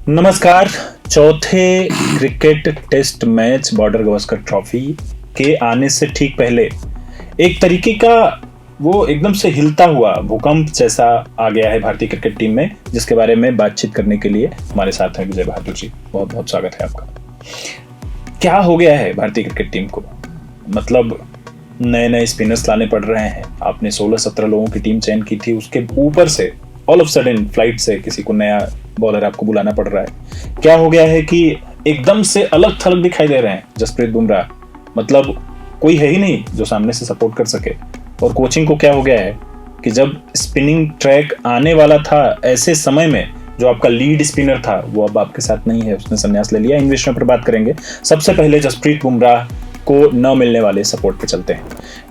नमस्कार। चौथे cricket test match Border Gavaskar trophy के आने से ठीक पहले एक तरीके का वो एकदम से हिलता हुआ भूकंप जैसा आ गया है भारतीय क्रिकेट टीम में, जिसके बारे में बातचीत करने के लिए हमारे साथ हैं विजय बहादुर जी। बहुत बहुत स्वागत है आपका। क्या हो गया है भारतीय क्रिकेट टीम को? मतलब नए नए स्पिनर्स लाने पड़ रहे हैं। आपने 16-17 लोगों की टीम चयन की थी, उसके ऊपर से ऑल ऑफ सडन फ्लाइट से किसी को नया बॉलर आपको बुलाना पड़ रहा है। क्या हो गया है कि एकदम से अलग थलग दिखाई दे रहे हैं जसप्रीत बुमराह? मतलब कोई है ही नहीं जो सामने से सपोर्ट कर सके। और कोचिंग को क्या हो गया है कि जब स्पिनिंग ट्रैक आने वाला था ऐसे समय में जो आपका लीड स्पिनर था वो अब आपके साथ नहीं है, उसने संन्यास ले लिया। इन विषयों पर बात करेंगे। सबसे पहले जसप्रीत बुमराह को न मिलने वाले सपोर्ट पे चलते हैं।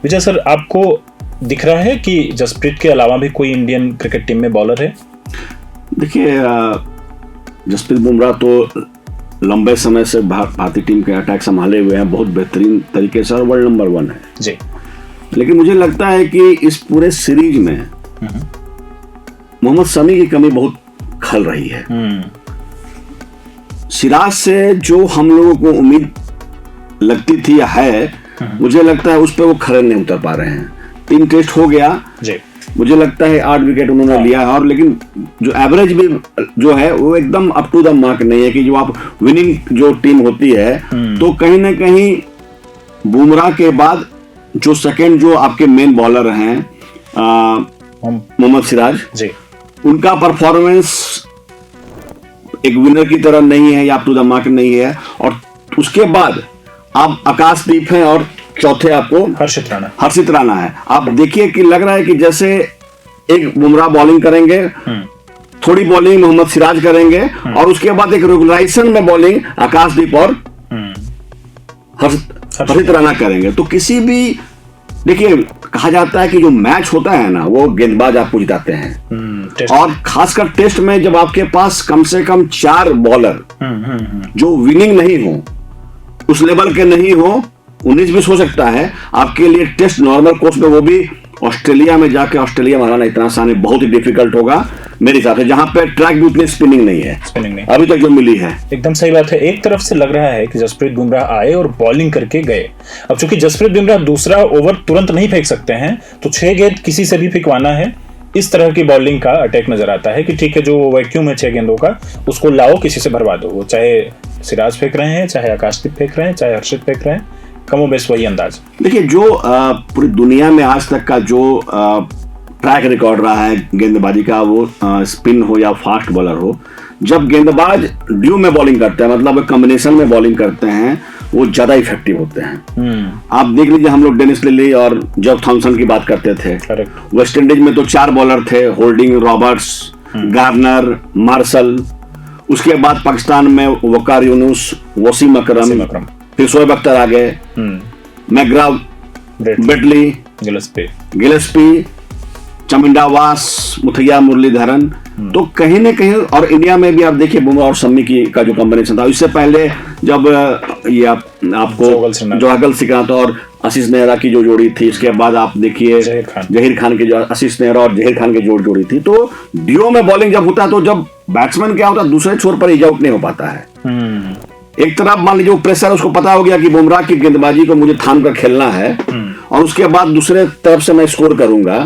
विजय सर, आपको दिख रहा है कि जसप्रीत के अलावा भी कोई इंडियन क्रिकेट टीम में बॉलर है? देखिए, जसप्रीत बुमराह तो लंबे समय से भारतीय टीम के अटैक संभाले हुए हैं बहुत बेहतरीन तरीके से और वर्ल्ड नंबर 1 है जी। लेकिन मुझे लगता है कि इस पूरे सीरीज में मोहम्मद शमी की कमी बहुत खल रही है। सिराज से जो हम लोगों को उम्मीद लगती थी या है, मुझे लगता है उस पर वो खरे नहीं उतर पा रहे हैं। 3 टेस्ट हो गया जी। मुझे लगता है 8 विकेट उन्होंने लिया है, और लेकिन जो एवरेज भी जो है वो एकदम अप टू द मार्क नहीं है कि जो आप विनिंग जो टीम होती है तो कहीं ना कहीं बुमराह के बाद जो सेकंड जो आपके मेन बॉलर हैं मोहम्मद सिराज जी, उनका परफॉर्मेंस एक विनर की तरह नहीं है या अप टू द मार्क नहीं है। और उसके बाद आप आकाशदीप हैं और चौथे आपको हर्षित राणा है। आप देखिए कि लग रहा है कि जैसे एक बुमराह बॉलिंग करेंगे, थोड़ी बॉलिंग मोहम्मद सिराज करेंगे और उसके बाद एक रेगुलराइजेशन में बॉलिंग आकाशदीप और हर्षित राणा करेंगे। तो किसी भी, देखिए कहा जाता है कि जो मैच होता है ना वो गेंदबाज आपको जिताते हैं, और खासकर टेस्ट में जब आपके पास कम से कम 4 बॉलर जो विनिंग नहीं हो, उस लेवल के नहीं हो, 19-20 हो सकता है आपके लिए टेस्ट नॉर्मल कोर्स में, वो भी ऑस्ट्रेलिया में जाके ऑस्ट्रेलिया में हराना इतना आसान है, बहुत ही डिफिकल्ट होगा मेरे हिसाब से, जहां पे ट्रैक भी उतनी स्पिनिंग नहीं है अभी तक जो मिली है। एकदम सही बात है। एक तरफ से लग रहा है कि जसप्रीत बुमराह आए और बॉलिंग करके गए। अब चूंकि जसप्रीत बुमराह दूसरा ओवर तुरंत नहीं फेंक सकते हैं तो 6 गेंद किसी से भी फेंकवाना है, इस तरह की बॉलिंग का अटैक नजर आता है कि ठीक है, जो वैक्यूम है 6 गेंदों का उसको लाओ, किसी से भरवा दो। वो चाहे सिराज फेंक रहे हैं, चाहे आकाशदीप फेंक रहे हैं, चाहे हर्षित फेंक रहे हैं, कमो बेश वही अंदाज। देखिए, जो पूरी दुनिया में आज तक का जो ट्रैक रिकॉर्ड रहा है गेंदबाजी का, वो स्पिन हो या फास्ट बॉलर हो, जब गेंदबाज ड्यू में बॉलिंग करते हैं, मतलब कॉम्बिनेशन में बॉलिंग करते हैं, वो ज्यादा इफेक्टिव होते हैं। आप देख लीजिए, हम लोग डेनिस लिली और जॉब थॉमसन की बात करते थे। वेस्ट इंडीज में तो 4 बॉलर थे, होल्डिंग, रॉबर्ट्स, गार्नर, मार्शल। उसके बाद पाकिस्तान में वकार यूनुस, वसीम अकरम, फिर शोएब अख्तर आ गए, McGrath, Brett Lee, Gillespie, Chaminda Vaas, Muttiah Muralitharan. तो कहीं ना कहीं, और इंडिया में भी आप देखिए बुमराह और शमी की का जो कॉम्बिनेशन था, इससे पहले जब ये आपको जोहागल सिकरात और आशीष नेहरा की जो जोड़ी थी, इसके बाद आप देखिए जहीर खान की जो आशीष नेहरा और जहीर खान की जोड़ी थी। तो ड्यू में बॉलिंग जब होता है तो जब बैट्समैन क्या होता है, दूसरे छोर पर इज आउट नहीं हो पाता है। एक तरफ मान लीजिए वो प्रेशर, उसको पता हो गया कि बुमराह की गेंदबाजी को मुझे थाम कर खेलना है और उसके बाद दूसरे तरफ से मैं स्कोर करूंगा,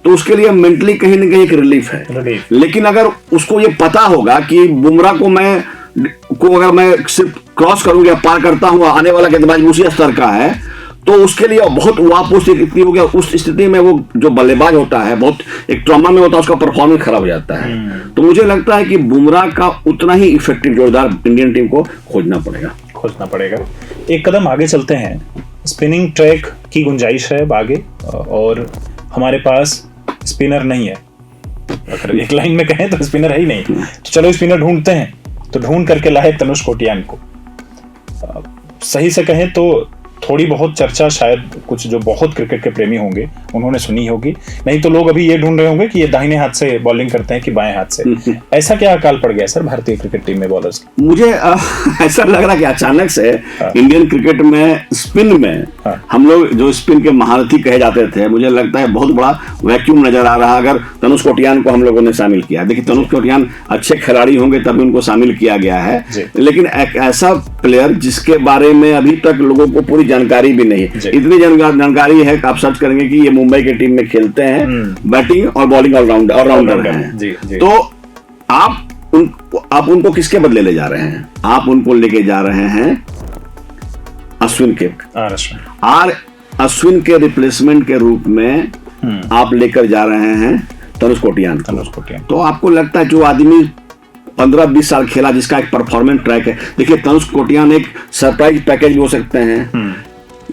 तो उसके लिए मेंटली कहीं ना कहीं एक रिलीफ है। लेकिन अगर उसको ये पता होगा कि बुमराह को अगर मैं सिर्फ क्रॉस करूंगा, पार करता हूं, आने वाला गेंदबाज उसी स्तर का है, तो उसके लिए बहुत वापस स्थिति हो गया। उस स्थिति में वो जो बल्लेबाज होता है बहुत एक ट्रॉमा में होता है, उसका परफॉर्मेंस खराब हो जाता है। तो मुझे लगता है कि बुमराह का उतना ही इफेक्टिव जोरदार इंडियन टीम को खोजना पड़ेगा। एक कदम आगे चलते हैं। स्पिनिंग ट्रैक की गुंजाइश है आगे, और हमारे पास स्पिनर नहीं है। अगर एक लाइन में कहें तो स्पिनर है ही नहीं, तो चलो स्पिनर ढूंढते हैं। तो ढूंढ करके लाए तनुष कोटियान को। सही से कहें तो थोड़ी बहुत चर्चा शायद कुछ जो बहुत क्रिकेट के प्रेमी होंगे उन्होंने सुनी होगी, नहीं तो लोग अभी ये ढूंढ रहे होंगे कि ये दाहिने हाथ से बॉलिंग करते हैं कि बाएं हाथ से। ऐसा क्या अकाल पड़ गया सर भारतीय क्रिकेट टीम में बॉलर्स? मुझे ऐसा लग रहा है कि अचानक से इंडियन क्रिकेट में स्पिन में हम लोग जो स्पिन के महारथी कहे जाते थे, मुझे लगता है बहुत बड़ा वैक्यूम नजर आ रहा है। अगर तनुष कोटियान को हम लोगों ने शामिल किया, देखिए तनुष कोटियान अच्छे खिलाड़ी होंगे तभी उनको शामिल किया गया है, लेकिन एक ऐसा प्लेयर जिसके बारे में अभी तक लोगों को पूरी जानकारी भी नहीं है। इतनी जानकारी है कि आप सर्च करेंगे कि ये मुंबई की टीम में खेलते हैं, बैटिंग और बॉलिंग ऑलराउंडर हैं। तो आप उनको किसके बदले ले जा रहे हैं? आप उनको लेके जा रहे हैं अश्विन के अश्विन के रिप्लेसमेंट के रूप में आप लेकर जा रहे हैं तनुष कोटियान। तो आपको लगता है जो आदमी 15-20 साल खेला, जिसका एक परफॉर्मेंस ट्रैक है, देखिए तनुष कोटियान एक सरप्राइज पैकेज भी हो सकते हैं,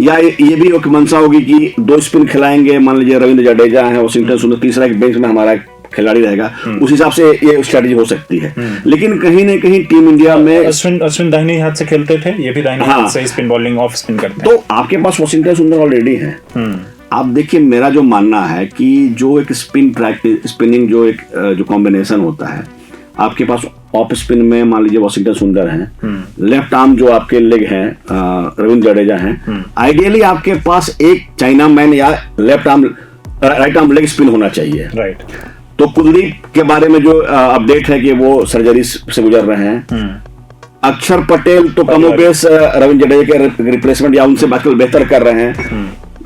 या ये भी एक मंशा होगी कि 2 स्पिन खिलाएंगे, मान लीजिए रविंद्र जडेजा है, वाशिंगटन सुंदर, तीसरा एक बेंच में हमारा खिलाड़ी रहेगा, उस हिसाब से ये स्ट्रेटजी हो सकती है। लेकिन कहीं ना कहीं टीम इंडिया में अश्विन दाहिने हाथ से खेलते थे, ये भी दाहिने हाथ से स्पिन बॉलिंग ऑफ स्पिन करते हैं। तो आपके पास वाशिंगटन सुंदर ऑलरेडी है। आप देखिए, मेरा जो मानना है कि जो एक स्पिनिंग जो कॉम्बिनेशन होता है, आपके पास ऑफ स्पिन में मान लीजिए वाशिंगटन सुंदर हैं, लेफ्ट आर्म जो आपके लेग हैं रविंद्र जडेजा हैं, आइडियली आपके पास एक चाइना मैन या राइट आर्म लेग स्पिन होना चाहिए। राइट। तो कुलदीप के बारे में जो अपडेट है कि वो सर्जरी से गुजर रहे हैं। अक्षर पटेल तो कमोबेश रविंद्र जडेजा के रिप्लेसमेंट या उनसे बाकी बेहतर कर रहे हैं।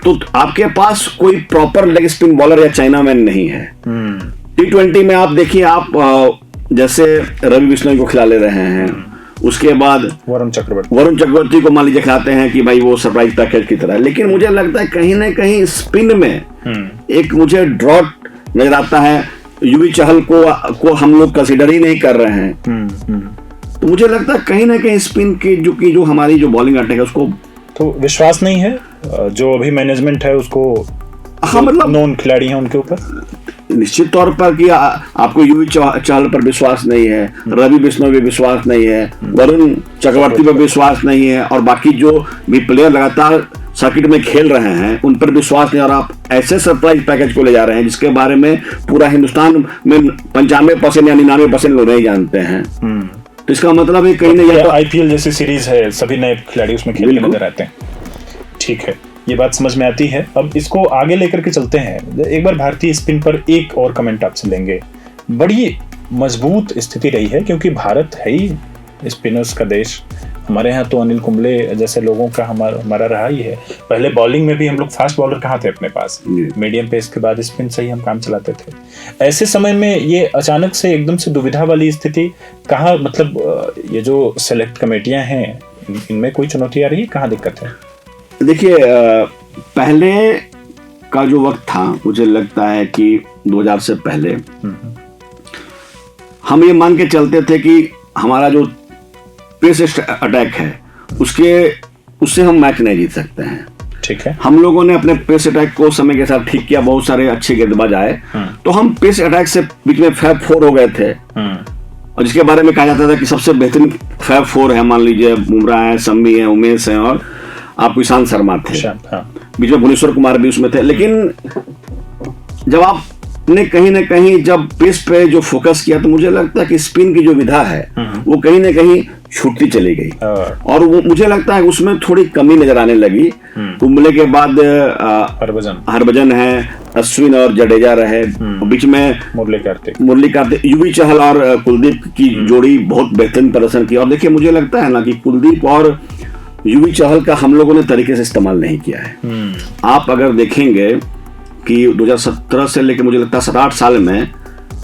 तो आपके पास कोई प्रॉपर लेग स्पिन बॉलर या चाइना मैन नहीं है। T20 में आप देखिए, आप जैसे रवि बिश्नोई को खिला ले रहे हैं, उसके बाद वरुण चक्रवर्ती को मान लीजिए खिलाते हैं कि भाई वो सरप्राइज पैकेज की तरह। लेकिन मुझे लगता है कहीं ना कहीं स्पिन में एक मुझे ड्रॉट नजर आता है। युवी चहल को हम लोग कंसीडर ही नहीं कर रहे हैं। तो मुझे लगता है कहीं ना कहीं स्पिन की जो हमारी जो बॉलिंग अटैक है उसको तो विश्वास नहीं है, जो अभी मैनेजमेंट है उसको, हाँ मतलब नॉन खिलाड़ी हैं उनके ऊपर निश्चित तौर पर कि आपको युवी चहल पर विश्वास नहीं है, रवि बिश्नोई पे विश्वास नहीं है, वरुण चक्रवर्ती पर विश्वास नहीं है, और बाकी जो भी प्लेयर लगातार सर्किट में खेल रहे हैं उन पर विश्वास नहीं। और आप ऐसे सरप्राइज पैकेज को ले जा रहे हैं जिसके बारे में पूरा हिंदुस्तान में 95% या 99% लोग नहीं जानते हैं। तो इसका मतलब है कहीं ना तो IPL जैसी सीरीज है, सभी नए खिलाड़ी उसमें खेलने नजर आते हैं। ठीक है, ये बात समझ में आती है। अब इसको आगे लेकर के चलते हैं। एक बार भारतीय स्पिन पर एक और कमेंट आपसे लेंगे। बड़ी मजबूत स्थिति रही है क्योंकि भारत है ही स्पिनर्स का देश। हमारे यहाँ तो अनिल कुंबले जैसे लोगों का हमारा रहा ही है। पहले बॉलिंग में भी हम लोग फास्ट बॉलर कहाँ थे अपने पास, मीडियम पेस के बाद स्पिन से ही हम काम चलाते थे। ऐसे समय में ये अचानक से एकदम से दुविधा वाली स्थिति कहाँ, मतलब ये जो सेलेक्ट कमेटियां हैं इनमें कोई चुनौती आ रही है, कहाँ दिक्कत है? देखिए, पहले का जो वक्त था, मुझे लगता है कि 2000 से पहले हम ये मान के चलते थे कि हमारा जो पेस अटैक है उससे हम मैच नहीं जीत सकते हैं। ठीक है, हम लोगों ने अपने पेस अटैक को समय के साथ ठीक किया, बहुत सारे अच्छे गेंदबाज आए, तो हम पेस अटैक से बीच में फैब 4 हो गए थे, और जिसके बारे में कहा जाता था कि सबसे बेहतरीन फैब 4 है। मान लीजिए बुमराह है, शमी है, उमेश है, और आप ईशांत शर्मा थे, बीच में भुवनेश्वर कुमार भी उसमें थे। लेकिन जब आपने कहीं ना कहीं जब पेस पे जो फोकस किया, तो मुझे लगता है कि स्पिन की जो विधा है वो कहीं ना कहीं छूटती चली गई, और वो मुझे लगता है उसमें थोड़ी कमी नजर आने लगी। कुंबले के बाद हरभजन है, अश्विन और जडेजा रहे, बीच में मुरली कार्तिक, युवी चहल और कुलदीप की जोड़ी बहुत बेहतरीन प्रदर्शन किया। और देखिए, मुझे लगता है ना कि कुलदीप और युवी चहल का हम लोगों ने तरीके से इस्तेमाल नहीं किया है। आप अगर देखेंगे कि 2017 से लेकर मुझे लगता है 7-8 साल में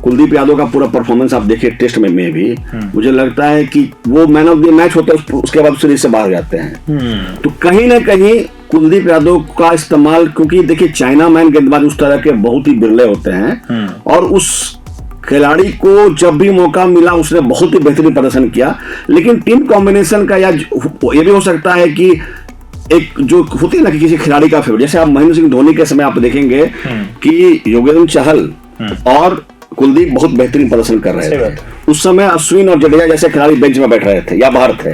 कुलदीप यादव का पूरा परफॉर्मेंस आप देखिए टेस्ट में भी, मुझे लगता है कि वो मैन ऑफ द मैच होता है, उसके बाद सीरीज से बाहर जाते हैं। तो कहीं ना कहीं कुलदीप यादव का इस्तेमाल, क्योंकि देखिए चाइना मैन गेंदबाज उस तरह के बहुत ही बिरले होते हैं, और उस खिलाड़ी को जब भी मौका मिला उसने बहुत ही बेहतरीन प्रदर्शन किया। लेकिन टीम कॉम्बिनेशन का, या ये भी हो सकता है कि एक जो होती है ना कि किसी खिलाड़ी का फेवरेट, जैसे आप महेंद्र सिंह धोनी के समय आप देखेंगे कि योगेंद्र चहल और कुलदीप बहुत बेहतरीन प्रदर्शन कर रहे थे। उस समय अश्विन और जडेजा जैसे खिलाड़ी बेंच में बैठ रहे थे या बाहर थे।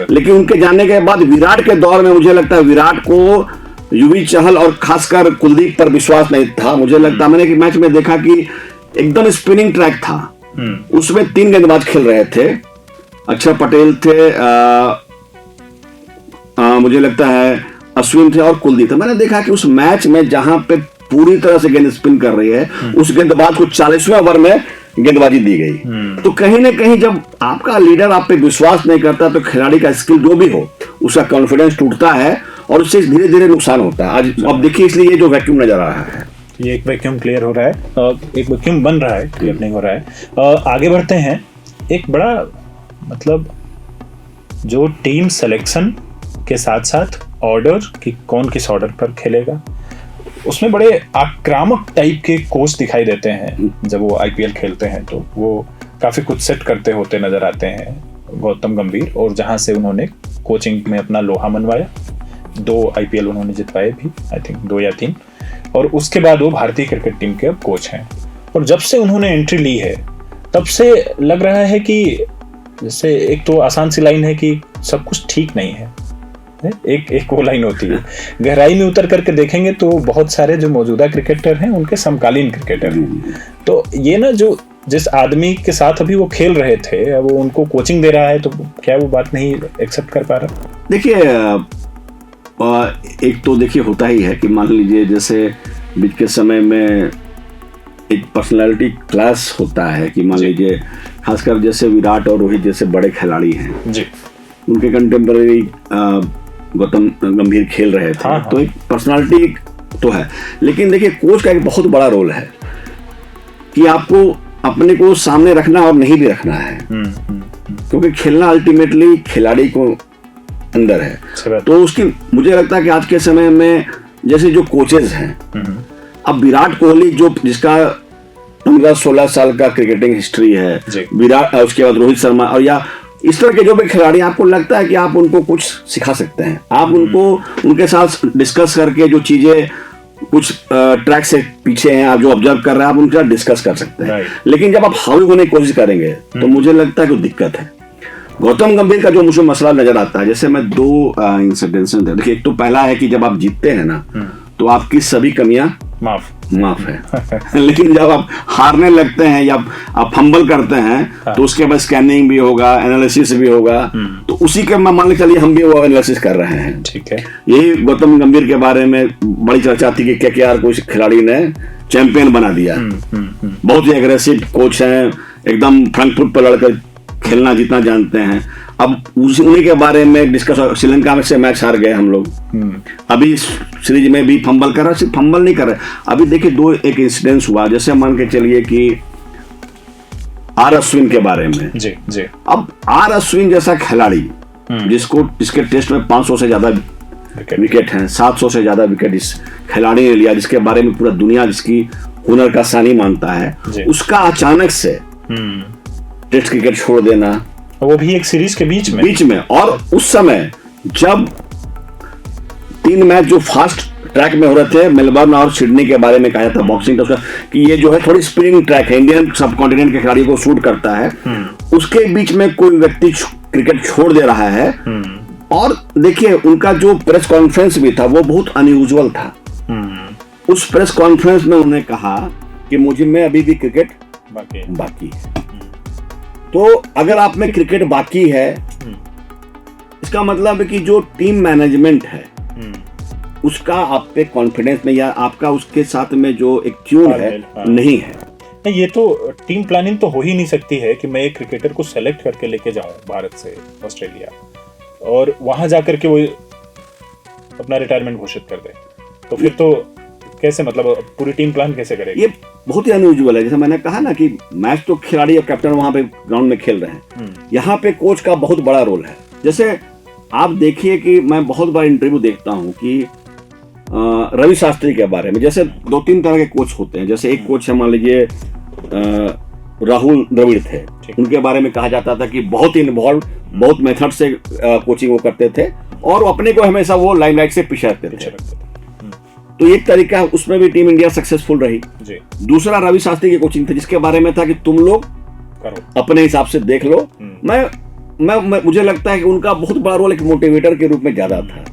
लेकिन उनके जाने के बाद विराट के दौर में मुझे लगता है विराट को युवी चहल और खासकर कुलदीप पर विश्वास नहीं था। मुझे लगता, मैंने एक मैच में देखा कि एकदम स्पिनिंग ट्रैक था, उसमें 3 गेंदबाज खेल रहे थे। अक्षर पटेल थे, मुझे लगता है अश्विन थे और कुलदीप थे। मैंने देखा कि उस मैच में जहां पे पूरी तरह से गेंद स्पिन कर रही है, उस गेंदबाज को 40वें ओवर में गेंदबाजी दी गई। तो कहीं ना कहीं जब आपका लीडर आप पे विश्वास नहीं करता तो खिलाड़ी का स्किल जो भी हो उसका कॉन्फिडेंस टूटता है और उससे धीरे धीरे नुकसान होता है। आज अब देखिए, इसलिए ये जो वैक्यूम नजर आ रहा है, ये एक वैक्यूम क्लियर हो रहा है, एक वैक्यूम बन रहा है, क्लियर नहीं हो रहा है। आगे बढ़ते हैं। एक बड़ा मतलब जो टीम सिलेक्शन के साथ साथ ऑर्डर कि कौन किस ऑर्डर पर खेलेगा, उसमें बड़े आक्रामक टाइप के कोच दिखाई देते हैं। जब वो आईपीएल खेलते हैं तो वो काफी कुछ सेट करते होते नजर आते हैं, गौतम गंभीर, और जहां से उन्होंने कोचिंग में अपना लोहा मनवाया। 2 आईपीएल उन्होंने जितवाए भी, आई थिंक 2 या 3, और उसके बाद वो भारतीय क्रिकेट टीम के अब कोच हैं। और जब से उन्होंने एंट्री ली है तब से लग रहा है कि जैसे एक तो आसान सी लाइन है कि सब कुछ ठीक नहीं है, एक वो लाइन होती है। गहराई में उतर करके देखेंगे तो बहुत सारे जो मौजूदा क्रिकेटर हैं उनके समकालीन क्रिकेटर हैं। तो ये ना, जो जिस आदमी के साथ अभी वो खेल रहे थे वो उनको कोचिंग दे रहा है, तो क्या वो बात नहीं एक्सेप्ट कर पा रहा? देखिए, एक तो देखिए होता ही है कि मान लीजिए जैसे बीच के समय में एक पर्सनालिटी क्लास होता है कि मान लीजिए खासकर जैसे विराट और रोहित जैसे बड़े खिलाड़ी हैं जी, उनके कंटेम्पररी गौतम गंभीर खेल रहे थे। तो एक पर्सनालिटी तो है, लेकिन देखिए कोच का एक बहुत बड़ा रोल है कि आपको अपने को सामने रखना और नहीं भी रखना है, क्योंकि खेलना अल्टीमेटली खिलाड़ी को अंदर है। तो उसकी मुझे लगता है कि आज के समय में जैसे जो कोचेज हैं, अब विराट कोहली जो जिसका 15-16 साल का क्रिकेटिंग हिस्ट्री है, विराट, उसके बाद रोहित शर्मा, और या इस तरह के जो भी खिलाड़ी, आपको लगता है कि आप उनको कुछ सिखा सकते हैं, आप उनको उनके साथ डिस्कस करके जो चीजें कुछ ट्रैक से पीछे हैं, आप जो ऑब्जर्व कर रहे हैं, आप उनके साथ डिस्कस कर सकते हैं। लेकिन जब आप हावी होने की कोशिश करेंगे तो मुझे लगता है कि दिक्कत है। गौतम गंभीर का जो मुझे मसला नजर आता है, जैसे मैं 2 इंसिडेंट्स देखिए, एक तो पहला है कि जब आप जीतते हैं ना तो आपकी सभी कमियां माफ है लेकिन जब आप हारने लगते हैं या आप फंबल करते हैं तो उसके बाद स्कैनिंग भी होगा, एनालिसिस भी होगा। तो उसी के मान के चलिए हम भी वो एनालिसिस कर रहे हैं। ठीक है, यही गौतम गंभीर के बारे में बड़ी चर्चा थी कि केकेआर को इस खिलाड़ी ने चैंपियन बना दिया। बहुत ही एग्रेसिव कोच हैं, एकदम फ्रंट फुट पर लड़कर खेलना जितना जानते हैं। अब उन्हीं के बारे में डिस्कस, श्रीलंका में से मैच हार गए हम लोग, अभी सीरीज में भी फंबल कर रहा, सिर्फ फंबल नहीं कर रहे। अभी देखिए एक इंसिडेंस हुआ, जैसे मान के चलिए कि आर अश्विन के बारे में जी। अब आर अश्विन जैसा खिलाड़ी जिसके टेस्ट में 500 से ज्यादा विकेट हैं, 700 से ज्यादा विकेट इस खिलाड़ी ने लिया, जिसके बारे में पूरा दुनिया जिसकी हुनर का सानी मानता है, उसका अचानक से टेस्ट क्रिकेट छोड़ देना, वो भी एक सीरीज के बीच में। और उस समय जब 3 मैच जो फास्ट ट्रैक में हो रहे थे, मेलबर्न और सिडनी के बारे में कहा जाता है बॉक्सिंग का कि ये जो है थोड़ी स्पिनिंग ट्रैक है, इंडियन सब कॉन्टिनेंट के खिलाड़ियों को सूट करता है, उसके बीच में कोई व्यक्ति क्रिकेट छोड़ दे रहा है। और देखिए उनका जो प्रेस कॉन्फ्रेंस भी था वो बहुत अनयूजुअल था। उस प्रेस कॉन्फ्रेंस में उन्होंने कहा कि मैं अभी भी क्रिकेट बाकी है। तो अगर आप में क्रिकेट बाकी है, इसका मतलब है कि जो टीम मैनेजमेंट है उसका आप पे कॉन्फिडेंस में या आपका उसके साथ में जो एक ट्यून है नहीं है। ये तो टीम प्लानिंग तो हो ही नहीं सकती है कि मैं एक क्रिकेटर को सेलेक्ट करके लेके जाऊं भारत से ऑस्ट्रेलिया और वहां जाकर के वो अपना रिटायरमेंट घोषित कर दे, तो फिर तो कैसे, मतलब पूरी टीम प्लान कैसे करेगी? ये बहुत ही अनयूजुअल है। जैसे मैंने कहा ना कि मैच तो खिलाड़ी और कैप्टन वहां पे ग्राउंड में खेल रहे हैं, यहाँ पे कोच का बहुत बड़ा रोल है। जैसे आप देखिए कि मैं बहुत बार इंटरव्यू देखता हूँ कि रवि शास्त्री के बारे में, जैसे 2-3 तरह के कोच होते हैं। जैसे एक कोच है, मान लीजिए राहुल द्रविड़ थे, उनके बारे में कहा जाता था कि बहुत ही इन्वॉल्व, बहुत मेथड से कोचिंग वो करते थे और अपने को हमेशा वो लाइमलाइट से पीछे रखते थे। तो एक तरीका है, उसमें भी टीम इंडिया सक्सेसफुल रही जी। दूसरा रवि शास्त्री की कोचिंग थी, जिसके बारे में था कि तुम लोग अपने हिसाब से देख लो। मैं मुझे लगता है कि उनका बहुत बड़ा रोल एक मोटिवेटर के रूप में ज्यादा था।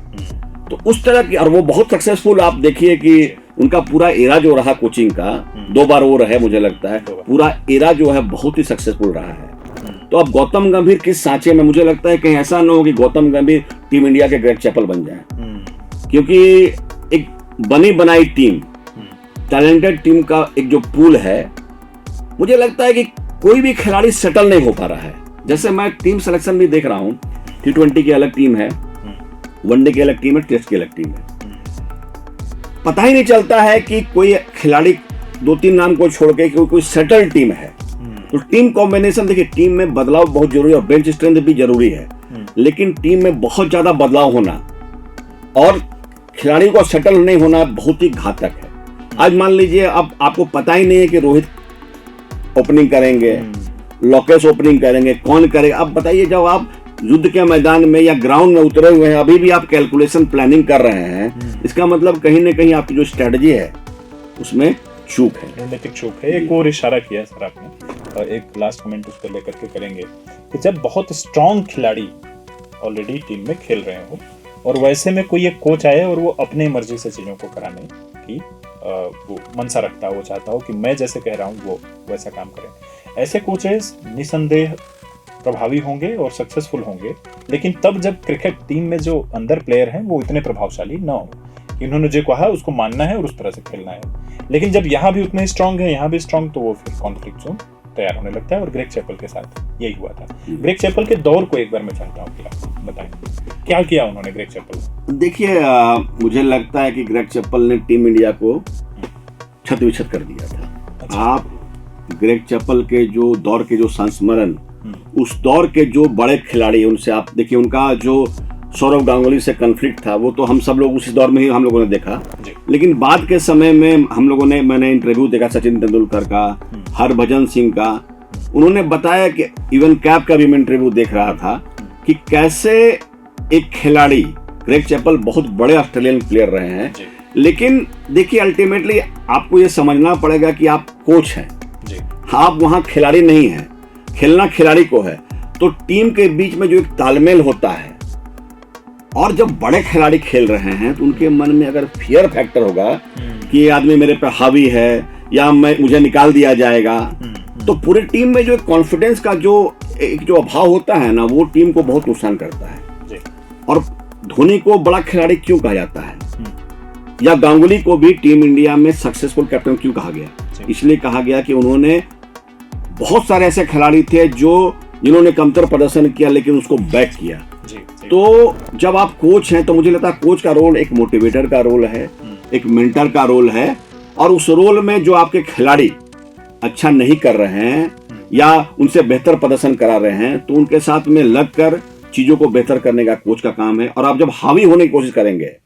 तो उस तरह की, और वो बहुत सक्सेसफुल, आप देखिए कि उनका पूरा एरा जो रहा कोचिंग का, 2 बार वो रहे, मुझे लगता है पूरा एरा जो है बहुत ही सक्सेसफुल रहा है। तो अब गौतम गंभीर किस सांचे में, मुझे लगता है कहीं ऐसा ना हो कि गौतम गंभीर टीम इंडिया के ग्रेग चैपल बन जाए, क्योंकि एक बनी बनाई टीम, टैलेंटेड टीम का एक जो पूल है, मुझे लगता है कि कोई भी खिलाड़ी सेटल नहीं हो पा रहा है। जैसे मैं टीम सिलेक्शन भी देख रहा हूँ, T20 की अलग टीम है, वनडे की अलग टीम है, टेस्ट की अलग टीम है, पता ही नहीं चलता है कि कोई खिलाड़ी 2-3 नाम को छोड़ के कोई सेटल टीम है। तो टीम कॉम्बिनेशन, देखिए टीम में बदलाव बहुत जरूरी है और बेंच स्ट्रेंथ भी जरूरी है, लेकिन टीम में बहुत ज्यादा बदलाव होना और खिलाड़ी को सेटल नहीं होना बहुत ही घातक है। आज मान लीजिए अब आपको पता ही नहीं है कि रोहित ओपनिंग करेंगे, लोकेश ओपनिंग करेंगे, कौन करेगा। अब बताइए, जब आप युद्ध के मैदान में या ग्राउंड में उतरे हुए हैं, अभी भी आप कैलकुलेशन प्लानिंग कर रहे हैं, इसका मतलब कहीं ना कहीं आपकी जो स्ट्रेटजी है उसमें चूक है, रणनीतिक चूक है। एक और इशारा किया सर आपने, और एक लास्ट कमेंट उस पर लेकर के करेंगे कि जब बहुत स्ट्रॉन्ग खिलाड़ी ऑलरेडी टीम में खेल रहे हो और वैसे में कोई एक कोच आए और वो अपने मर्जी से चीज़ों को कराने की वो मनसा रखता है, वो चाहता हो कि मैं जैसे कह रहा हूँ वो वैसा काम करें, ऐसे कोचेस निसंदेह प्रभावी होंगे और सक्सेसफुल होंगे। लेकिन तब जब क्रिकेट टीम में जो अंदर प्लेयर हैं वो इतने प्रभावशाली ना हो कि उन्होंने जो कहा उसको मानना है और उस तरह से खेलना है। लेकिन जब यहाँ भी उतने स्ट्रांग है, यहाँ भी स्ट्रांग, तो वो फिर कॉन्फ्लिक्ट जोन तैयार होने लगता है। और ग्रेग चैपल के साथ यही हुआ था। ग्रेग चैपल के दौर को एक बार मैं चाहता हूँ कि आप बताएं, क्या किया उन्होंने ग्रेग चैपल? देखिए, मुझे लगता है कि ग्रेग चैपल ने टीम इंडिया को छत विछत कर दिया था। अच्छा। आप ग्रेग चैपल के जो दौर के जो संस्मरण, उस दौर के जो बड़े खिलाड़ी, उनसे आप देखिए, उनका जो सौरव गांगुली से कॉन्फ्लिक्ट था वो तो हम सब लोग उसी दौर में ही हम लोगों ने देखा। लेकिन बाद के समय में हम लोगों ने, मैंने इंटरव्यू देखा सचिन तेंदुलकर का, हरभजन सिंह का, उन्होंने बताया कि इवन कैप का भी मैं इंटरव्यू देख रहा था कि कैसे एक खिलाड़ी, ग्रेग चैपल बहुत बड़े ऑस्ट्रेलियन प्लेयर रहे हैं, लेकिन देखिए अल्टीमेटली आपको ये समझना पड़ेगा कि आप कोच हैं, आप वहाँ खिलाड़ी नहीं हैं, खेलना खिलाड़ी को है। तो टीम के बीच में जो एक तालमेल होता है, और जब बड़े खिलाड़ी खेल रहे हैं तो उनके मन में अगर फियर फैक्टर होगा कि ये आदमी मेरे पे हावी है या मुझे निकाल दिया जाएगा, तो पूरी टीम में जो कॉन्फिडेंस का जो अभाव होता है ना, वो टीम को बहुत नुकसान करता है। और धोनी को बड़ा खिलाड़ी क्यों कहा जाता है, या गांगुली को भी टीम इंडिया में सक्सेसफुल कैप्टन क्यों कहा गया? इसलिए कहा गया कि उन्होंने, बहुत सारे ऐसे खिलाड़ी थे जिन्होंने कमतर प्रदर्शन किया लेकिन उसको बैक किया। तो जब आप कोच हैं तो मुझे लगता है कोच का रोल एक मोटिवेटर का रोल है, एक मेंटर का रोल है, और उस रोल में जो आपके खिलाड़ी अच्छा नहीं कर रहे हैं या उनसे बेहतर प्रदर्शन करा रहे हैं, तो उनके साथ में लगकर चीजों को बेहतर करने का कोच का काम है। और आप जब हावी होने की कोशिश करेंगे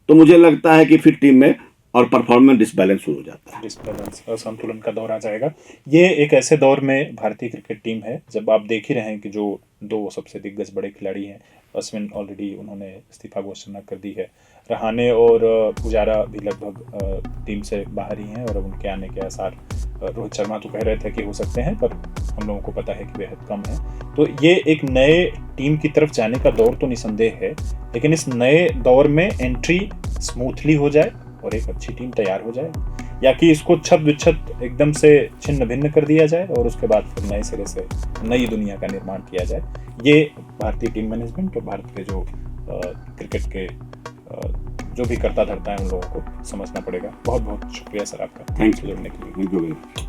तो मुझे लगता है कि फिर टीम में और परफॉर्मेंस डिसबैलेंस शुरू हो जाता है, डिसबैलेंस, असंतुलन का दौर आ जाएगा। ये एक ऐसे दौर में भारतीय क्रिकेट टीम है जब आप देख ही रहे हैं कि जो 2 सबसे दिग्गज बड़े खिलाड़ी हैं, अश्विन ऑलरेडी उन्होंने इस्तीफा घोषणा कर दी है, रहाणे और पुजारा भी लगभग टीम से बाहर ही हैं, और अब उनके आने के आसार, रोहित शर्मा तो कह रहे थे कि हो सकते हैं, पर हम लोगों को पता है कि बेहद कम है। तो ये एक नए टीम की तरफ जाने का दौर तो निसंदेह है, लेकिन इस नए दौर में एंट्री स्मूथली हो जाए और एक अच्छी टीम तैयार हो जाए, या कि इसको छत विच्छत एकदम से छिन्न भिन्न कर दिया जाए और उसके बाद फिर नए सिरे से नई दुनिया का निर्माण किया जाए। ये भारतीय टीम मैनेजमेंट और भारत के जो क्रिकेट के जो भी करता धरता है उन लोगों को समझना पड़ेगा। बहुत बहुत शुक्रिया सर आपका, थैंक यू जुड़ने के लिए।